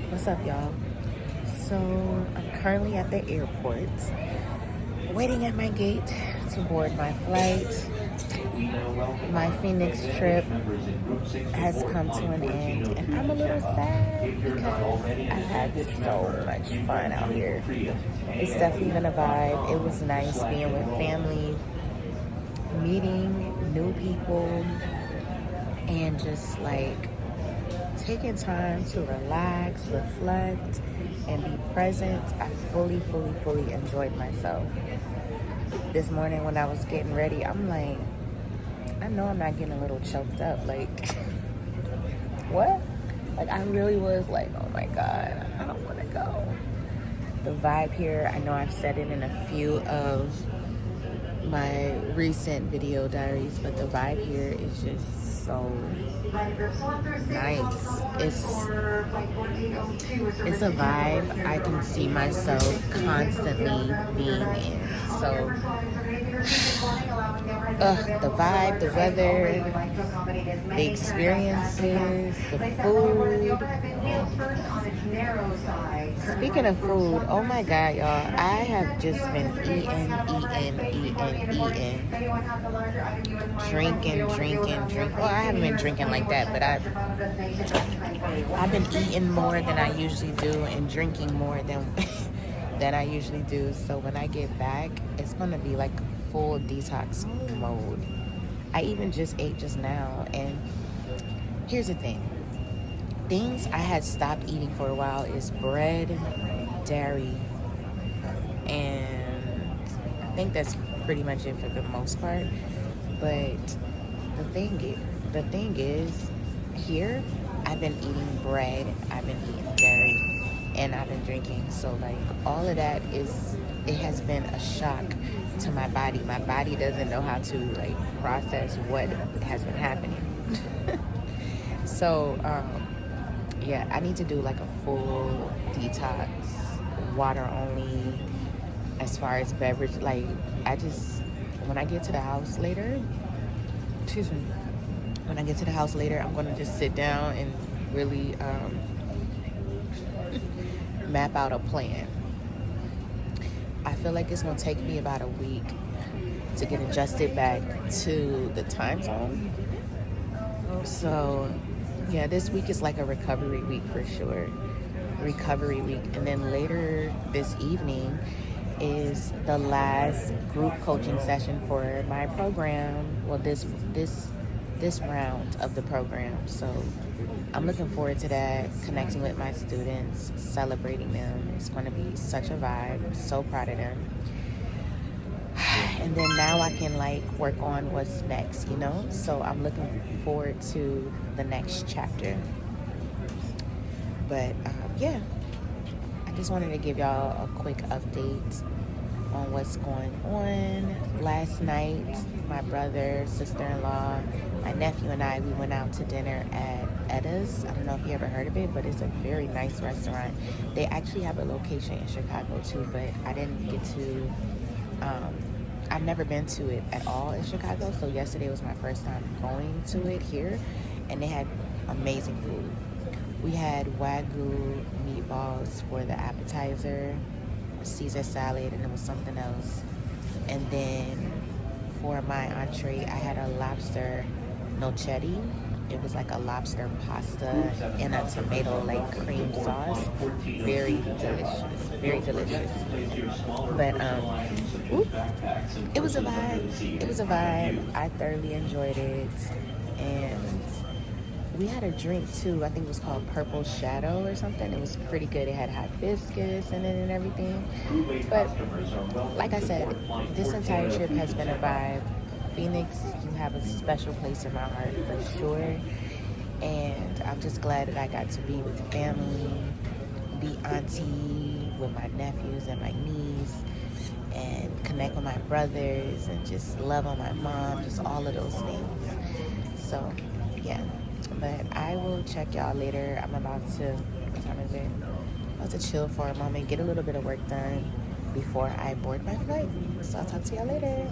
What's up, y'all? So I'm currently at the airport, waiting at my gate to board my flight. My Phoenix trip has come to an end, and I'm a little sad because I had so much fun out here. It's definitely been a vibe. It was nice being with family, meeting new people, and just like taking time to relax, reflect, and be present. I fully enjoyed myself. This morning when I was getting ready, I'm like, I know I'm not getting a little choked up. Like, what? Like, I really was like, oh my God, I don't want to go. The vibe here, I know I've said it in a few of my recent video diaries, but the vibe here is just so nice. It's a vibe I can see myself constantly being in. So the vibe, the weather, the experiences, the food. Speaking of food, oh my God, y'all, I have just been eating, drinking. Well, I haven't been drinking like that, but I've been eating more than I usually do and drinking more than than I usually do. So when I get back, it's gonna be like full detox mode. I even just ate just now, and here's the thing. Things I had stopped eating for a while is bread, dairy, and I think that's pretty much it for the most part. But the thing is, here I've been eating bread, I've been eating dairy, and I've been drinking. So like all of that it has been a shock to my body. My body doesn't know how to like process what has been happening. So yeah, I need to do like a full detox, water only, as far as beverage. Like, when I get to the house later, when I get to the house later, I'm gonna just sit down and really map out a plan. I feel like it's gonna take me about a week to get adjusted back to the time zone. So yeah, this week is like a recovery week for sure. Recovery week. And then later this evening is the last group coaching session for my program. Well, this round of the program. So I'm looking forward to that, connecting with my students, celebrating them. It's going to be such a vibe. I'm so proud of them. And then now I can like work on what's next, you know? So I'm looking forward to the next chapter. But yeah, I just wanted to give y'all a quick update on what's going on. Last night, my brother, sister-in-law, my nephew and I, we went out to dinner at Edda's. I don't know if you ever heard of it, but it's a very nice restaurant. They actually have a location in Chicago too, but I didn't get to I've never been to it at all in Chicago, so yesterday was my first time going to it here, and they had amazing food. We had Wagyu meatballs for the appetizer, Caesar salad, and it was something else. And then for my entree, I had a lobster nocetti. It was like a lobster pasta in a tomato like cream sauce. Very delicious. But it was a vibe. I thoroughly enjoyed it. And we had a drink too. I think it was called Purple Shadow or something. It was pretty good. It had hibiscus in it and everything. But like I said, this entire trip has been a vibe. Phoenix, you have a special place in my heart for sure. And I'm just glad that I got to be with family, be auntie with my nephews and my niece, and connect with my brothers, and just love on my mom, just all of those things. So, yeah. But I will check y'all later. I'm about to, what time is it? I'm about to chill for a moment, get a little bit of work done before I board my flight. So I'll talk to y'all later.